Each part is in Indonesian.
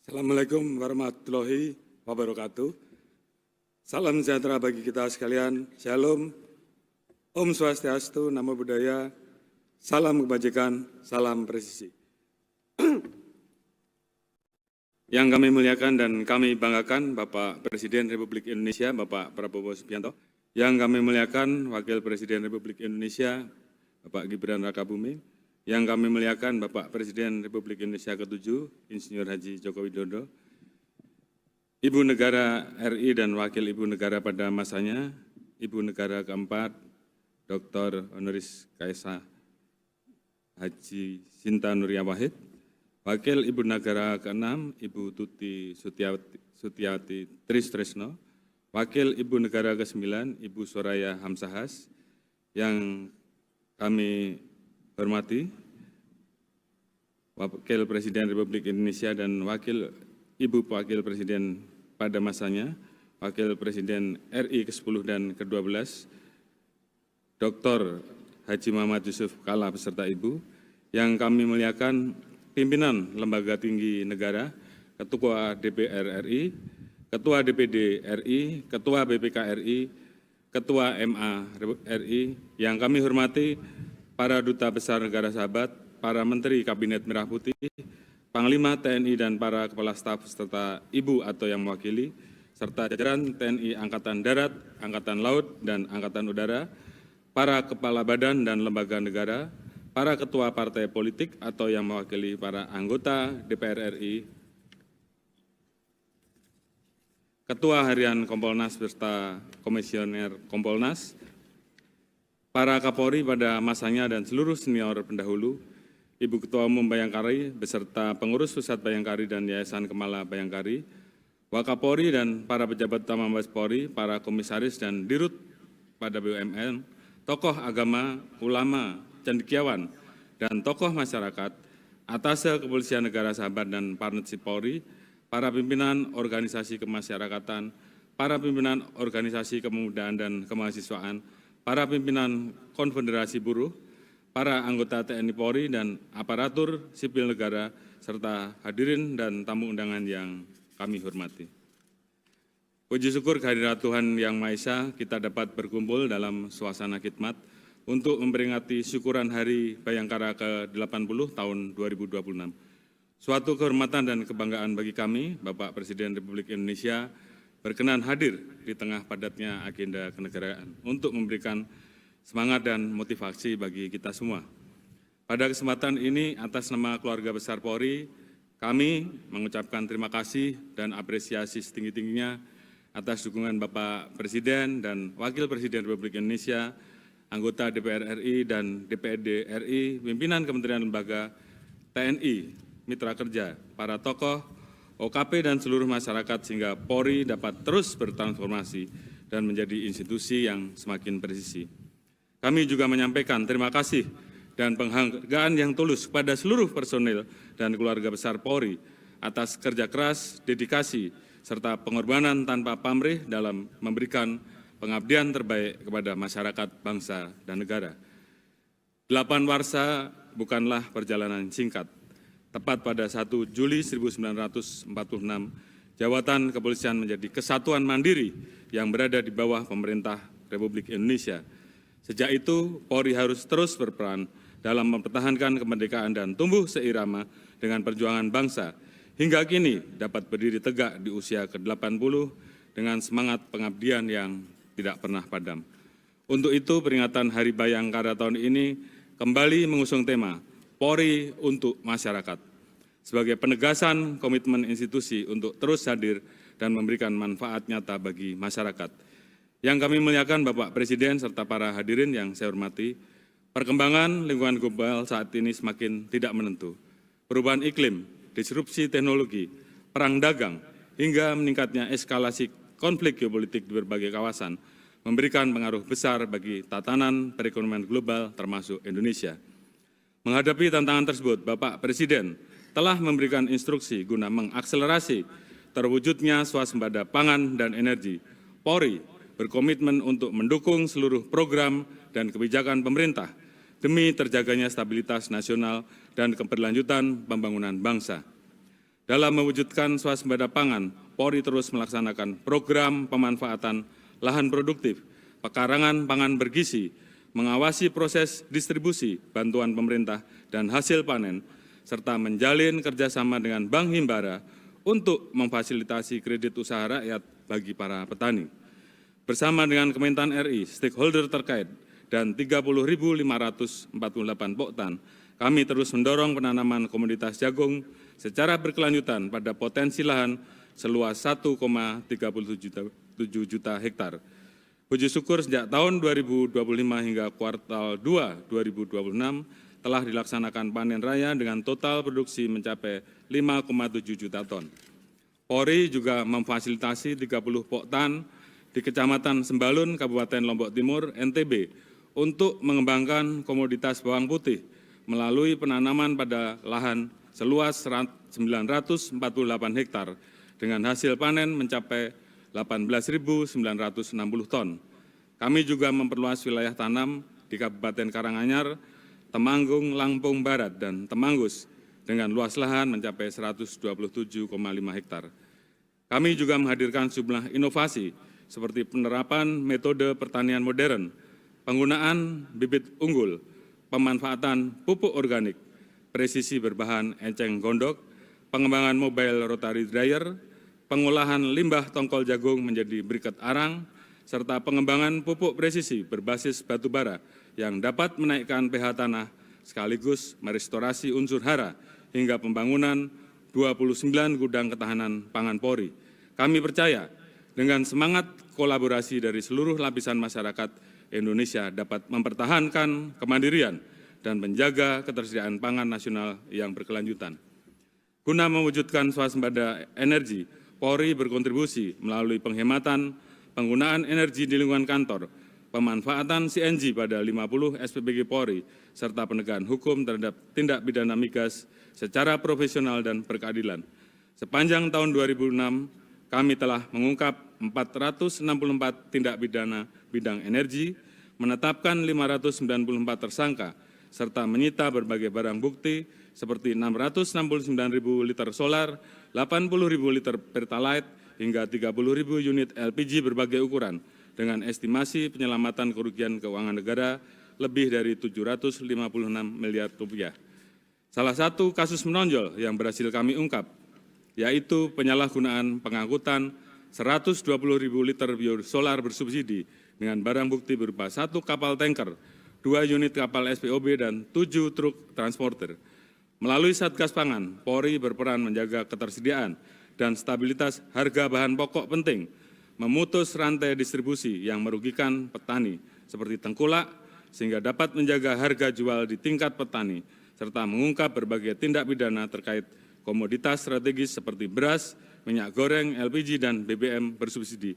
Assalamualaikum warahmatullahi wabarakatuh. Salam sejahtera bagi kita sekalian. Shalom, Om Swastiastu, Namo Buddhaya, salam kebajikan, salam presisi. Yang kami muliakan dan kami banggakan Bapak Presiden Republik Indonesia, Bapak Prabowo Subianto. Yang kami muliakan Wakil Presiden Republik Indonesia, Bapak Gibran Rakabuming. Yang kami muliakan Bapak Presiden Republik Indonesia ke-7, Insinyur Haji Joko Widodo, Ibu Negara RI dan Wakil Ibu Negara pada masanya, Ibu Negara ke-4, Dr. Honoris Causa Haji Sinta Nuria Wahid, Wakil Ibu Negara ke-6, Ibu Tuti Sutiati Trisno, Wakil Ibu Negara ke-9, Ibu Soraya Hamsahas, yang kami hormati Wakil Presiden Republik Indonesia dan Ibu Wakil Presiden pada masanya, Wakil Presiden RI ke-10 dan ke-12, Dr. Haji Muhammad Yusuf Kalla beserta Ibu, yang kami muliakan pimpinan Lembaga Tinggi Negara, Ketua DPR RI, Ketua DPD RI, Ketua BPK RI, Ketua MA RI, yang kami hormati para Duta Besar Negara Sahabat, para Menteri Kabinet Merah Putih, Panglima TNI dan para Kepala Staf serta Ibu atau yang mewakili, serta jajaran TNI Angkatan Darat, Angkatan Laut, dan Angkatan Udara, para Kepala Badan dan Lembaga Negara, para Ketua Partai Politik atau yang mewakili para anggota DPR RI, Ketua Harian Kompolnas beserta Komisioner Kompolnas, para Kapolri pada masanya dan seluruh senior pendahulu, Ibu Ketua Umum Bayangkari beserta pengurus Pusat Bayangkari dan Yayasan Kemala Bayangkari, Wakapolri dan para pejabat utama Mabes Polri, para komisaris dan dirut pada BUMN, tokoh agama, ulama, cendekiawan, dan tokoh masyarakat, Atase Kepolisian Negara Sahabat dan Partnership Polri, para pimpinan organisasi kemasyarakatan, para pimpinan organisasi kepemudaan dan kemahasiswaan, para pimpinan Konfederasi Buruh, para anggota TNI Polri dan aparatur sipil negara, serta hadirin dan tamu undangan yang kami hormati. Puji syukur kehadirat Tuhan Yang Maha Esa, kita dapat berkumpul dalam suasana khidmat untuk memperingati syukuran Hari Bayangkara ke-80 tahun 2026. Suatu kehormatan dan kebanggaan bagi kami, Bapak Presiden Republik Indonesia, berkenan hadir di tengah padatnya agenda kenegaraan untuk memberikan semangat dan motivasi bagi kita semua. Pada kesempatan ini, atas nama keluarga besar Polri, kami mengucapkan terima kasih dan apresiasi setinggi-tingginya atas dukungan Bapak Presiden dan Wakil Presiden Republik Indonesia, anggota DPR RI dan DPD RI, pimpinan Kementerian Lembaga, TNI, Mitra Kerja, para tokoh, OKP dan seluruh masyarakat sehingga Polri dapat terus bertransformasi dan menjadi institusi yang semakin presisi. Kami juga menyampaikan terima kasih dan penghargaan yang tulus kepada seluruh personil dan keluarga besar Polri atas kerja keras, dedikasi, serta pengorbanan tanpa pamrih dalam memberikan pengabdian terbaik kepada masyarakat, bangsa, dan negara. 8 warsa bukanlah perjalanan singkat. Tepat pada 1 Juli 1946, jabatan kepolisian menjadi kesatuan mandiri yang berada di bawah pemerintah Republik Indonesia. Sejak itu, Polri harus terus berperan dalam mempertahankan kemerdekaan dan tumbuh seirama dengan perjuangan bangsa, hingga kini dapat berdiri tegak di usia ke-80 dengan semangat pengabdian yang tidak pernah padam. Untuk itu, peringatan Hari Bayangkara tahun ini kembali mengusung tema Polri untuk masyarakat, sebagai penegasan komitmen institusi untuk terus hadir dan memberikan manfaat nyata bagi masyarakat. Yang kami muliakan Bapak Presiden serta para hadirin yang saya hormati, perkembangan lingkungan global saat ini semakin tidak menentu. Perubahan iklim, disrupsi teknologi, perang dagang, hingga meningkatnya eskalasi konflik geopolitik di berbagai kawasan, memberikan pengaruh besar bagi tatanan perekonomian global termasuk Indonesia. Menghadapi tantangan tersebut, Bapak Presiden telah memberikan instruksi guna mengakselerasi terwujudnya swasembada pangan dan energi. Polri berkomitmen untuk mendukung seluruh program dan kebijakan pemerintah demi terjaganya stabilitas nasional dan keberlanjutan pembangunan bangsa. Dalam mewujudkan swasembada pangan, Polri terus melaksanakan program pemanfaatan lahan produktif, pekarangan pangan bergizi, mengawasi proses distribusi bantuan pemerintah dan hasil panen, serta menjalin kerjasama dengan Bank Himbara untuk memfasilitasi kredit usaha rakyat bagi para petani. Bersama dengan Kementan RI, stakeholder terkait, dan 30.548 poktan, kami terus mendorong penanaman komoditas jagung secara berkelanjutan pada potensi lahan seluas 1,37 juta hektar. Puji syukur sejak tahun 2025 hingga kuartal 2 2026 telah dilaksanakan panen raya dengan total produksi mencapai 5,7 juta ton. Polri juga memfasilitasi 30 poktan di Kecamatan Sembalun, Kabupaten Lombok Timur, NTB, untuk mengembangkan komoditas bawang putih melalui penanaman pada lahan seluas 948 hektar dengan hasil panen mencapai 18.960 ton. Kami juga memperluas wilayah tanam di Kabupaten Karanganyar, Temanggung, Lampung Barat, dan Temanggus dengan luas lahan mencapai 127,5 hektar. Kami juga menghadirkan sejumlah inovasi seperti penerapan metode pertanian modern, penggunaan bibit unggul, pemanfaatan pupuk organik, presisi berbahan enceng gondok, pengembangan mobile rotary dryer, pengolahan limbah tongkol jagung menjadi briket arang, serta pengembangan pupuk presisi berbasis batu bara yang dapat menaikkan pH tanah sekaligus merestorasi unsur hara hingga pembangunan 29 gudang ketahanan pangan Polri. Kami percaya dengan semangat kolaborasi dari seluruh lapisan masyarakat, Indonesia dapat mempertahankan kemandirian dan menjaga ketersediaan pangan nasional yang berkelanjutan. Guna mewujudkan swasembada energi, Polri berkontribusi melalui penghematan penggunaan energi di lingkungan kantor, pemanfaatan CNG pada 50 SPBG Polri, serta penegakan hukum terhadap tindak pidana migas secara profesional dan berkeadilan. Sepanjang tahun 2006, kami telah mengungkap 464 tindak pidana bidang energi, menetapkan 594 tersangka, serta menyita berbagai barang bukti seperti 669.000 liter solar, 80.000 liter pertalite, hingga 30.000 unit LPG berbagai ukuran, dengan estimasi penyelamatan kerugian keuangan negara lebih dari 756 miliar rupiah. Salah satu kasus menonjol yang berhasil kami ungkap, yaitu penyalahgunaan pengangkutan 120.000 liter biosolar bersubsidi dengan barang bukti berupa 1 kapal tanker, 2 unit kapal SPOB, dan 7 truk transporter. Melalui Satgas Pangan, Polri berperan menjaga ketersediaan dan stabilitas harga bahan pokok penting, memutus rantai distribusi yang merugikan petani seperti tengkulak, sehingga dapat menjaga harga jual di tingkat petani, serta mengungkap berbagai tindak pidana terkait komoditas strategis seperti beras, minyak goreng, LPG, dan BBM bersubsidi.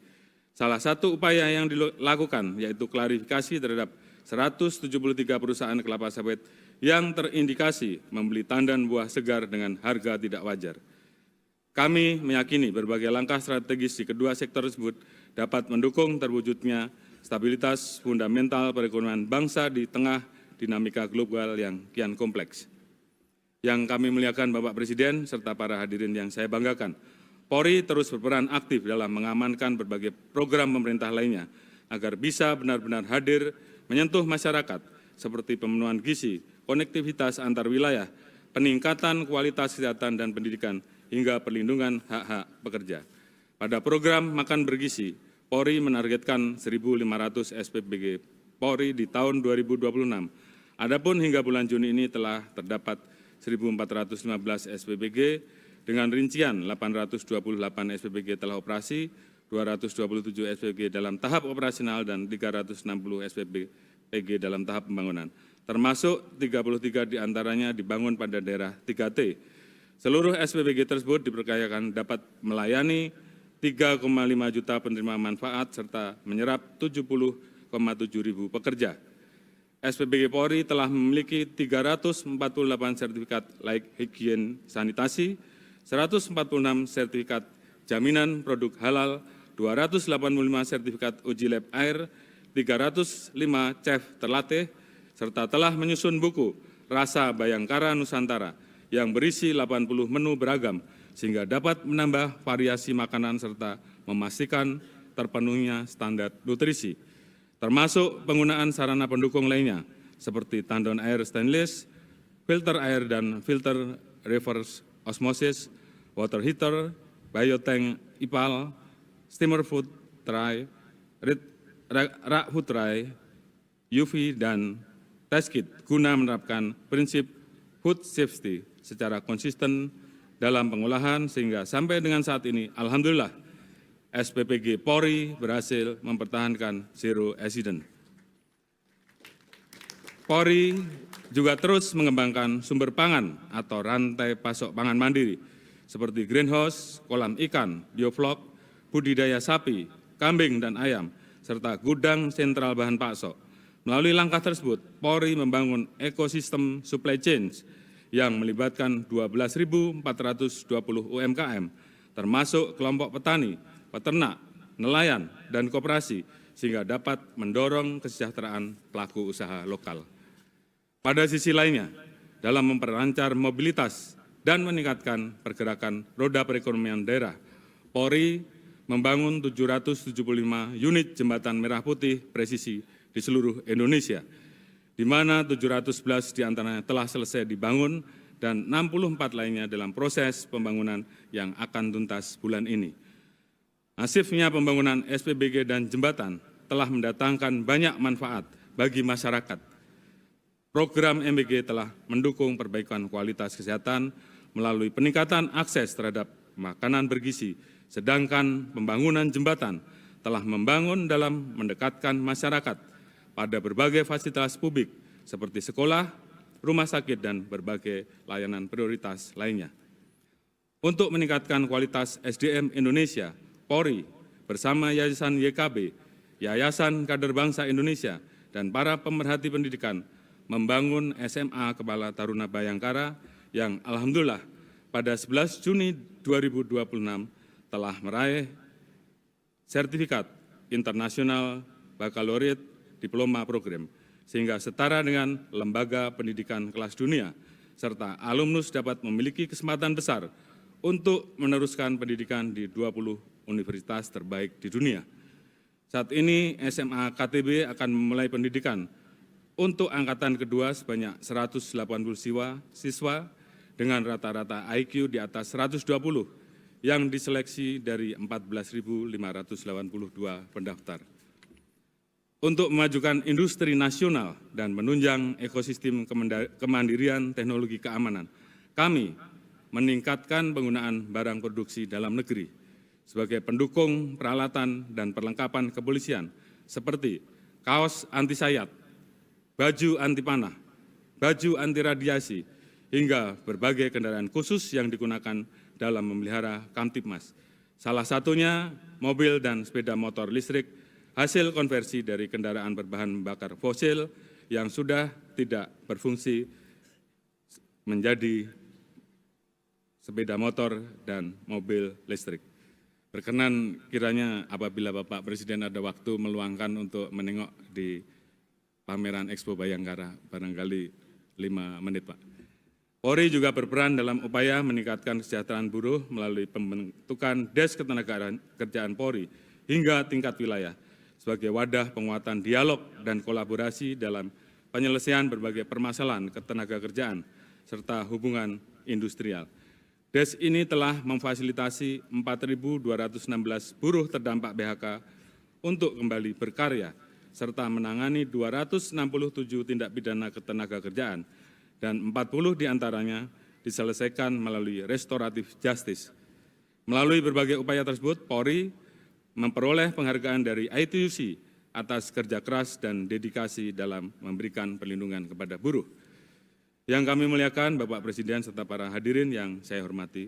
Salah satu upaya yang dilakukan yaitu klarifikasi terhadap 173 perusahaan kelapa sawit yang terindikasi membeli tandan buah segar dengan harga tidak wajar. Kami meyakini berbagai langkah strategis di kedua sektor tersebut dapat mendukung terwujudnya stabilitas fundamental perekonomian bangsa di tengah dinamika global yang kian kompleks. Yang kami muliakan Bapak Presiden serta para hadirin yang saya banggakan, Polri terus berperan aktif dalam mengamankan berbagai program pemerintah lainnya agar bisa benar-benar hadir menyentuh masyarakat seperti pemenuhan gizi, konektivitas antar wilayah, peningkatan kualitas kesehatan dan pendidikan, hingga perlindungan hak-hak pekerja. Pada program Makan Bergizi, Polri menargetkan 1.500 SPBG Polri di tahun 2026. Adapun hingga bulan Juni ini telah terdapat 1.415 SPBG dengan rincian 828 SPBG telah operasi, 227 SPBG dalam tahap operasional, dan 360 SPBG dalam tahap pembangunan. Termasuk 33 diantaranya dibangun pada daerah 3T. Seluruh SPBG tersebut diperkirakan dapat melayani 3,5 juta penerima manfaat serta menyerap 70,7 ribu pekerja. SPBG Polri telah memiliki 348 sertifikat layak higien sanitasi, 146 sertifikat jaminan produk halal, 285 sertifikat uji lab air, 305 chef terlatih, serta telah menyusun buku Rasa Bayangkara Nusantara yang berisi 80 menu beragam sehingga dapat menambah variasi makanan serta memastikan terpenuhinya standar nutrisi, termasuk penggunaan sarana pendukung lainnya seperti tandon air stainless, filter air dan filter reverse osmosis, water heater, biotank IPAL, steamer food tray, rak food tray, UV, dan test kit guna menerapkan prinsip food safety secara konsisten dalam pengolahan sehingga sampai dengan saat ini, alhamdulillah, SPPG Polri berhasil mempertahankan zero accident. Polri juga terus mengembangkan sumber pangan atau rantai pasok pangan mandiri seperti greenhouse, kolam ikan, bioflok, budidaya sapi, kambing, dan ayam, serta gudang sentral bahan pasok. Melalui langkah tersebut, Polri membangun ekosistem supply chain yang melibatkan 12.420 UMKM, termasuk kelompok petani, peternak, nelayan, dan koperasi, sehingga dapat mendorong kesejahteraan pelaku usaha lokal. Pada sisi lainnya, dalam memperlancar mobilitas dan meningkatkan pergerakan roda perekonomian daerah, Polri membangun 775 unit jembatan merah putih presisi di seluruh Indonesia, di mana 711 diantaranya telah selesai dibangun dan 64 lainnya dalam proses pembangunan yang akan tuntas bulan ini. Masifnya pembangunan SPBG dan jembatan telah mendatangkan banyak manfaat bagi masyarakat. Program MBG telah mendukung perbaikan kualitas kesehatan melalui peningkatan akses terhadap makanan bergizi, sedangkan pembangunan jembatan telah membangun dalam mendekatkan masyarakat pada berbagai fasilitas publik seperti sekolah, rumah sakit, dan berbagai layanan prioritas lainnya. Untuk meningkatkan kualitas SDM Indonesia, Polri bersama Yayasan YKB, Yayasan Kader Bangsa Indonesia, dan para pemerhati pendidikan membangun SMA Kepala Taruna Bayangkara yang alhamdulillah pada 11 Juni 2026 telah meraih sertifikat internasional bakalaureat diploma program, sehingga setara dengan lembaga pendidikan kelas dunia, serta alumnus dapat memiliki kesempatan besar untuk meneruskan pendidikan di 20 universitas terbaik di dunia. Saat ini SMA KTB akan memulai pendidikan untuk angkatan kedua sebanyak 180 siswa dengan rata-rata IQ di atas 120 yang diseleksi dari 14.582 pendaftar. Untuk memajukan industri nasional dan menunjang ekosistem kemandirian teknologi keamanan, kami meningkatkan penggunaan barang produksi dalam negeri sebagai pendukung peralatan dan perlengkapan kepolisian seperti kaos anti sayat, baju anti panah, baju anti radiasi, hingga berbagai kendaraan khusus yang digunakan dalam memelihara Kamtibmas. Salah satunya mobil dan sepeda motor listrik hasil konversi dari kendaraan berbahan bakar fosil yang sudah tidak berfungsi menjadi sepeda motor dan mobil listrik. Berkenan kiranya apabila Bapak Presiden ada waktu meluangkan untuk menengok di pameran Expo Bayangkara, barangkali 5 menit Pak. Polri juga berperan dalam upaya meningkatkan kesejahteraan buruh melalui pembentukan Desk Ketenagakerjaan Polri hingga tingkat wilayah, sebagai wadah penguatan dialog dan kolaborasi dalam penyelesaian berbagai permasalahan ketenagakerjaan serta hubungan industrial. DES ini telah memfasilitasi 4.216 buruh terdampak PHK untuk kembali berkarya, serta menangani 267 tindak pidana ketenagakerjaan, dan 40 diantaranya diselesaikan melalui restoratif justice. Melalui berbagai upaya tersebut, Polri memperoleh penghargaan dari ITUC atas kerja keras dan dedikasi dalam memberikan perlindungan kepada buruh. Yang kami muliakan Bapak Presiden serta para hadirin yang saya hormati,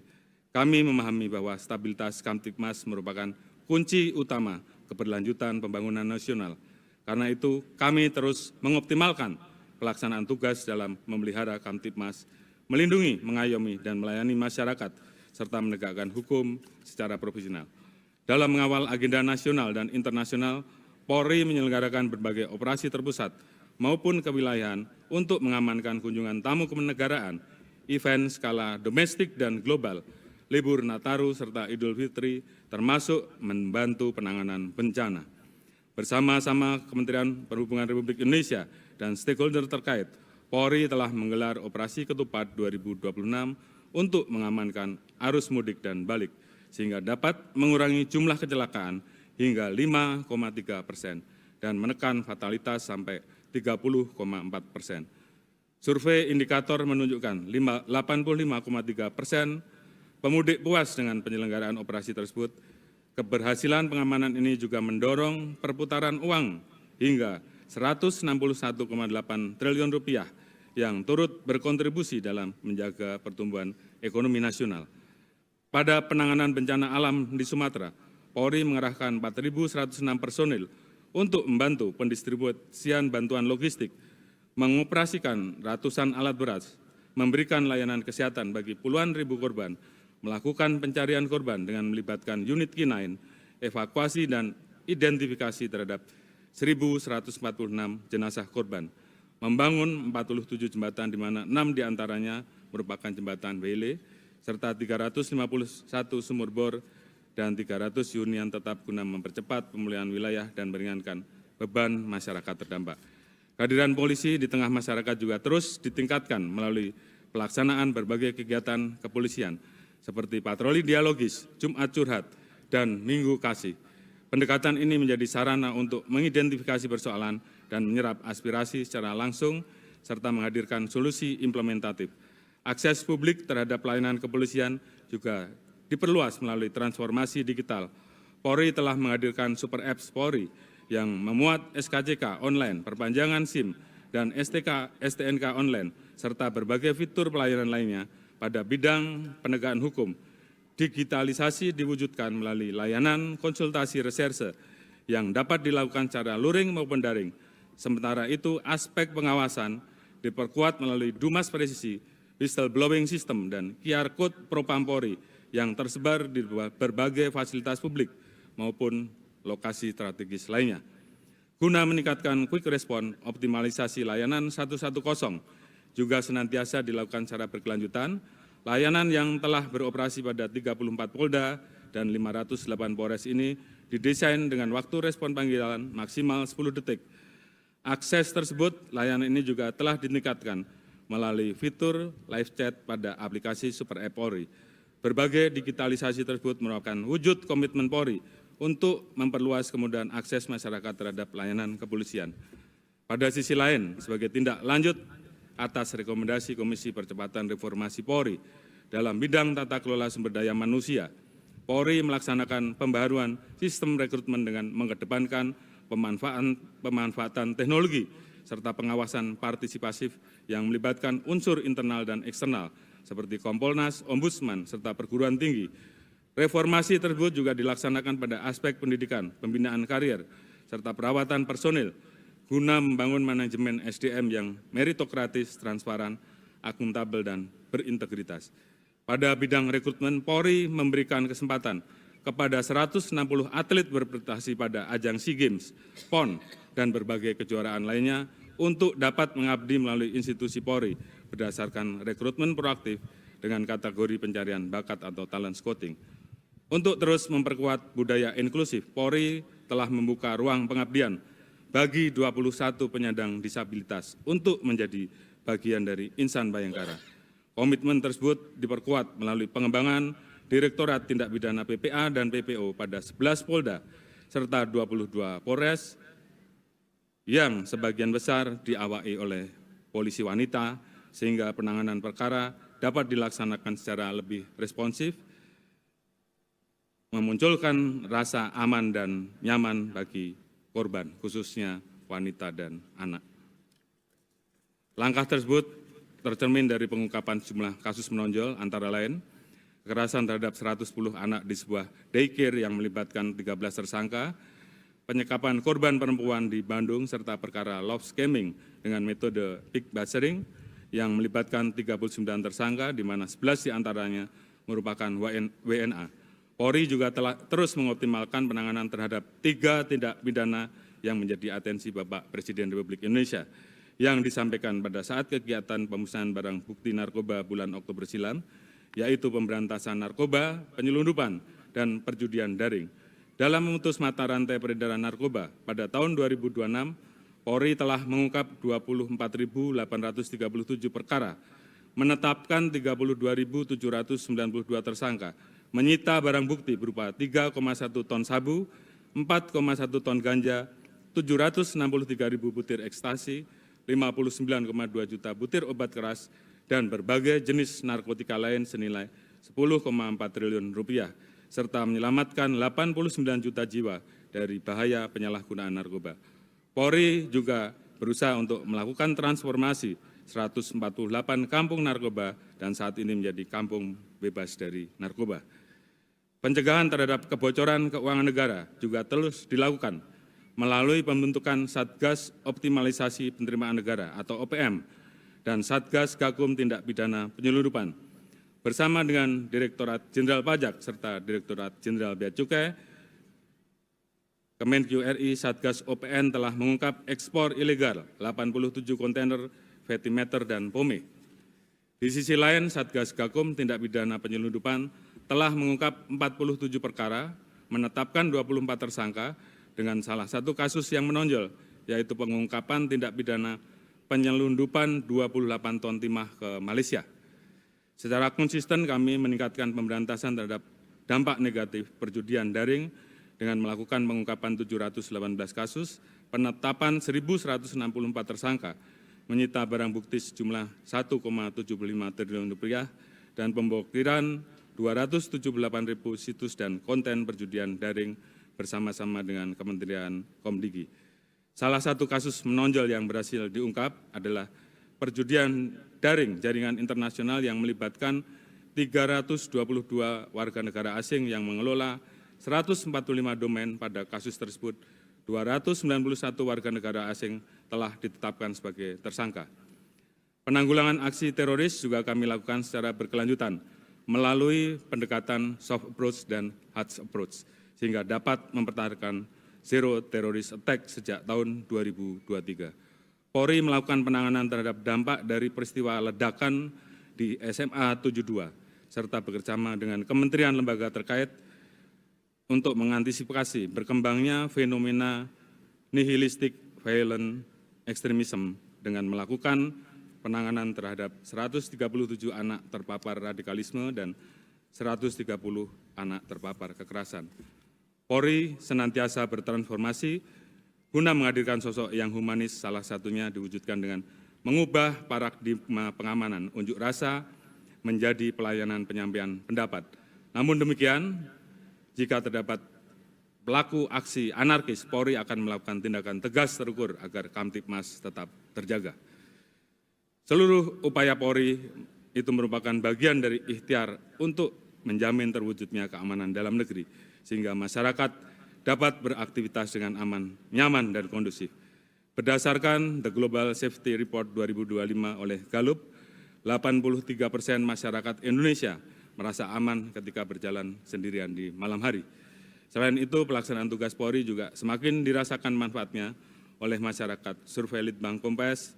kami memahami bahwa stabilitas Kamtibmas merupakan kunci utama keberlanjutan pembangunan nasional. Karena itu, kami terus mengoptimalkan pelaksanaan tugas dalam memelihara Kamtibmas, melindungi, mengayomi, dan melayani masyarakat, serta menegakkan hukum secara profesional. Dalam mengawal agenda nasional dan internasional, Polri menyelenggarakan berbagai operasi terpusat maupun kewilayahan untuk mengamankan kunjungan tamu kenegaraan, event skala domestik dan global, libur Nataru, serta Idul Fitri, termasuk membantu penanganan bencana. Bersama-sama Kementerian Perhubungan Republik Indonesia dan stakeholder terkait, Polri telah menggelar Operasi Ketupat 2026 untuk mengamankan arus mudik dan balik, sehingga dapat mengurangi jumlah kecelakaan hingga 5,3% dan menekan fatalitas sampai 30,4%. Survei indikator menunjukkan 85,3% pemudik puas dengan penyelenggaraan operasi tersebut. Keberhasilan pengamanan ini juga mendorong perputaran uang hingga 161,8 triliun rupiah yang turut berkontribusi dalam menjaga pertumbuhan ekonomi nasional. Pada penanganan bencana alam di Sumatera, Polri mengerahkan 4.106 personil untuk membantu pendistribusian bantuan logistik, mengoperasikan ratusan alat berat, memberikan layanan kesehatan bagi puluhan ribu korban, melakukan pencarian korban dengan melibatkan unit K9, evakuasi dan identifikasi terhadap 1.146 jenazah korban, membangun 47 jembatan di mana 6 diantaranya merupakan jembatan Wele, serta 351 sumur bor dan 300 hunian tetap guna mempercepat pemulihan wilayah dan meringankan beban masyarakat terdampak. Kehadiran polisi di tengah masyarakat juga terus ditingkatkan melalui pelaksanaan berbagai kegiatan kepolisian seperti patroli dialogis, Jumat Curhat, dan Minggu Kasih. Pendekatan ini menjadi sarana untuk mengidentifikasi persoalan dan menyerap aspirasi secara langsung serta menghadirkan solusi implementatif. Akses publik terhadap pelayanan kepolisian juga diperluas melalui transformasi digital. Polri telah menghadirkan Super Apps Polri yang memuat SKCK online, perpanjangan SIM, dan STNK online, serta berbagai fitur pelayanan lainnya pada bidang penegakan hukum. Digitalisasi diwujudkan melalui layanan konsultasi reserse yang dapat dilakukan secara luring maupun daring. Sementara itu, aspek pengawasan diperkuat melalui Dumas Presisi, Whistleblowing System, dan QR Code Propam Polri yang tersebar di berbagai fasilitas publik maupun lokasi strategis lainnya. Guna meningkatkan quick response, optimalisasi layanan 110 juga senantiasa dilakukan secara berkelanjutan. Layanan yang telah beroperasi pada 34 Polda dan 508 Polres ini didesain dengan waktu respon panggilan maksimal 10 detik. Akses tersebut, layanan ini juga telah ditingkatkan melalui fitur live chat pada aplikasi Super App Polri. Berbagai digitalisasi tersebut merupakan wujud komitmen Polri untuk memperluas kemudahan akses masyarakat terhadap layanan kepolisian. Pada sisi lain, sebagai tindak lanjut atas rekomendasi Komisi Percepatan Reformasi Polri dalam bidang tata kelola sumber daya manusia, Polri melaksanakan pembaharuan sistem rekrutmen dengan mengedepankan pemanfaatan teknologi serta pengawasan partisipasif yang melibatkan unsur internal dan eksternal seperti Kompolnas, Ombudsman, serta perguruan tinggi. Reformasi tersebut juga dilaksanakan pada aspek pendidikan, pembinaan karier, serta perawatan personil, guna membangun manajemen SDM yang meritokratis, transparan, akuntabel, dan berintegritas. Pada bidang rekrutmen, Polri memberikan kesempatan kepada 160 atlet berprestasi pada ajang SEA Games, PON, dan berbagai kejuaraan lainnya untuk dapat mengabdi melalui institusi Polri berdasarkan rekrutmen proaktif dengan kategori pencarian bakat atau talent scouting. Untuk terus memperkuat budaya inklusif, Polri telah membuka ruang pengabdian bagi 21 penyandang disabilitas untuk menjadi bagian dari Insan Bayangkara. Komitmen tersebut diperkuat melalui pengembangan Direktorat Tindak Pidana PPA dan PPO pada 11 Polda, serta 22 Polres yang sebagian besar diawaki oleh polisi wanita, sehingga penanganan perkara dapat dilaksanakan secara lebih responsif, memunculkan rasa aman dan nyaman bagi korban, khususnya wanita dan anak. Langkah tersebut tercermin dari pengungkapan sejumlah kasus menonjol, antara lain kekerasan terhadap 110 anak di sebuah daycare yang melibatkan 13 tersangka, penyekapan korban perempuan di Bandung, serta perkara love scamming dengan metode pig bashing yang melibatkan 39 tersangka, di mana 11 diantaranya merupakan WNA. Polri juga telah terus mengoptimalkan penanganan terhadap 3 tindak pidana yang menjadi atensi Bapak Presiden Republik Indonesia yang disampaikan pada saat kegiatan pemusnahan barang bukti narkoba bulan Oktober silam, yaitu pemberantasan narkoba, penyelundupan, dan perjudian daring. Dalam memutus mata rantai peredaran narkoba, pada tahun 2026, Polri telah mengungkap 24.837 perkara, menetapkan 32.792 tersangka, menyita barang bukti berupa 3,1 ton sabu, 4,1 ton ganja, 763.000 butir ekstasi, 59,2 juta butir obat keras, dan berbagai jenis narkotika lain senilai 10,4 triliun rupiah, serta menyelamatkan 89 juta jiwa dari bahaya penyalahgunaan narkoba. Polri juga berusaha untuk melakukan transformasi 148 kampung narkoba dan saat ini menjadi kampung bebas dari narkoba. Pencegahan terhadap kebocoran keuangan negara juga terus dilakukan melalui pembentukan Satgas Optimalisasi Penerimaan Negara atau OPM dan Satgas Gakum Tindak Pidana Penyelundupan. Bersama dengan Direktorat Jenderal Pajak serta Direktorat Jenderal Bea Cukai, Kemenq RI Satgas OPN telah mengungkap ekspor ilegal 87 kontainer fatty matter dan pome. Di sisi lain, Satgas Gakum Tindak Pidana Penyelundupan telah mengungkap 47 perkara, menetapkan 24 tersangka dengan salah satu kasus yang menonjol, yaitu pengungkapan tindak pidana penyelundupan 28 ton timah ke Malaysia. Secara konsisten kami meningkatkan pemberantasan terhadap dampak negatif perjudian daring dengan melakukan pengungkapan 718 kasus, penetapan 1.164 tersangka, menyita barang bukti sejumlah 1,75 triliun rupiah, dan pemblokiran 278.000 situs dan konten perjudian daring bersama-sama dengan Kementerian Komdigi. Salah satu kasus menonjol yang berhasil diungkap adalah perjudian daring jaringan internasional yang melibatkan 322 warga negara asing yang mengelola 145 domain. Pada kasus tersebut, 291 warga negara asing telah ditetapkan sebagai tersangka. Penanggulangan aksi teroris juga kami lakukan secara berkelanjutan melalui pendekatan soft approach dan hard approach, sehingga dapat mempertahankan zero terrorist attack sejak tahun 2023. Polri melakukan penanganan terhadap dampak dari peristiwa ledakan di SMA 72, serta bekerjasama dengan kementerian lembaga terkait untuk mengantisipasi berkembangnya fenomena nihilistik violent extremism dengan melakukan penanganan terhadap 137 anak terpapar radikalisme dan 130 anak terpapar kekerasan. Polri senantiasa bertransformasi guna menghadirkan sosok yang humanis, salah satunya diwujudkan dengan mengubah paradigma pengamanan unjuk rasa menjadi pelayanan penyampaian pendapat. Namun demikian, jika terdapat pelaku aksi anarkis, Polri akan melakukan tindakan tegas terukur agar Kamtibmas tetap terjaga. Seluruh upaya Polri itu merupakan bagian dari ikhtiar untuk menjamin terwujudnya keamanan dalam negeri, sehingga masyarakat dapat beraktivitas dengan aman, nyaman, dan kondusif. Berdasarkan The Global Safety Report 2025 oleh Gallup, 83% masyarakat Indonesia merasa aman ketika berjalan sendirian di malam hari. Selain itu, pelaksanaan tugas Polri juga semakin dirasakan manfaatnya oleh masyarakat. Survei Litbang Kompas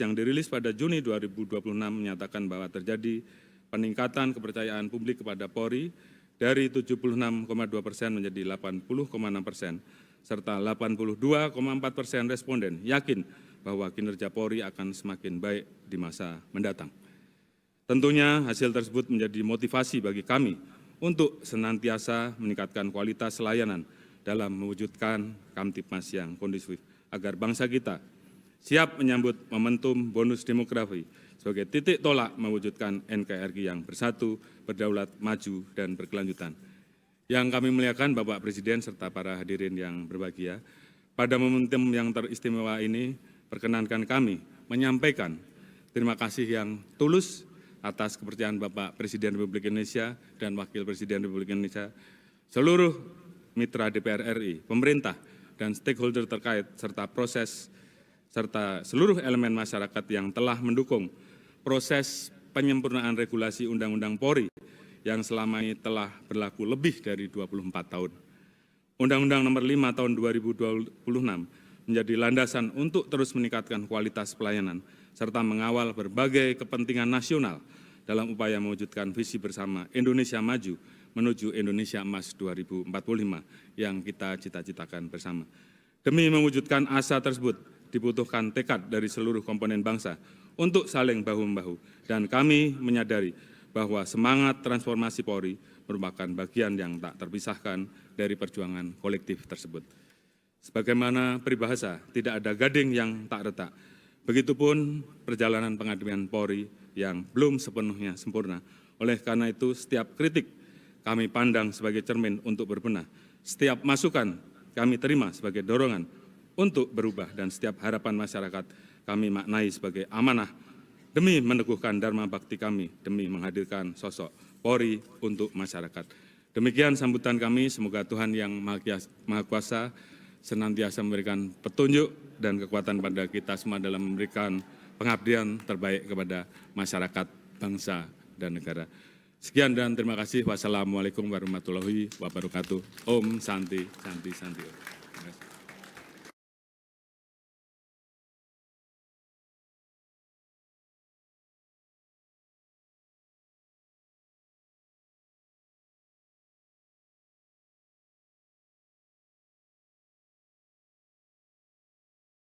yang dirilis pada Juni 2026 menyatakan bahwa terjadi peningkatan kepercayaan publik kepada Polri dari 76,2% menjadi 80,6%, serta 82,4% responden yakin bahwa kinerja Polri akan semakin baik di masa mendatang. Tentunya hasil tersebut menjadi motivasi bagi kami untuk senantiasa meningkatkan kualitas layanan dalam mewujudkan Kamtibmas yang kondusif, agar bangsa kita siap menyambut momentum bonus demografi sebagai titik tolak mewujudkan NKRI yang bersatu, berdaulat, maju, dan berkelanjutan. Yang kami muliakan Bapak Presiden serta para hadirin yang berbahagia, pada momentum yang teristimewa ini, perkenankan kami menyampaikan terima kasih yang tulus atas kepercayaan Bapak Presiden Republik Indonesia dan Wakil Presiden Republik Indonesia, seluruh mitra DPR RI, pemerintah, dan stakeholder terkait, serta seluruh elemen masyarakat yang telah mendukung proses penyempurnaan regulasi Undang-Undang Polri yang selama ini telah berlaku lebih dari 24 tahun. Undang-Undang Nomor 5 Tahun 2026 menjadi landasan untuk terus meningkatkan kualitas pelayanan serta mengawal berbagai kepentingan nasional dalam upaya mewujudkan visi bersama Indonesia Maju menuju Indonesia Emas 2045 yang kita cita-citakan bersama. Demi mewujudkan asa tersebut, dibutuhkan tekad dari seluruh komponen bangsa untuk saling bahu-membahu, dan kami menyadari bahwa semangat transformasi Polri merupakan bagian yang tak terpisahkan dari perjuangan kolektif tersebut. Sebagaimana peribahasa, tidak ada gading yang tak retak. Begitupun perjalanan pengabdian Polri yang belum sepenuhnya sempurna. Oleh karena itu, setiap kritik kami pandang sebagai cermin untuk berbenah. Setiap masukan kami terima sebagai dorongan untuk berubah, dan setiap harapan masyarakat kami maknai sebagai amanah demi meneguhkan dharma bakti kami, demi menghadirkan sosok Polri untuk masyarakat. Demikian sambutan kami, semoga Tuhan yang Maha Kuasa senantiasa memberikan petunjuk dan kekuatan pada kita semua dalam memberikan pengabdian terbaik kepada masyarakat, bangsa, dan negara. Sekian dan terima kasih. Wassalamualaikum warahmatullahi wabarakatuh. Om Santi, Santi, Santi.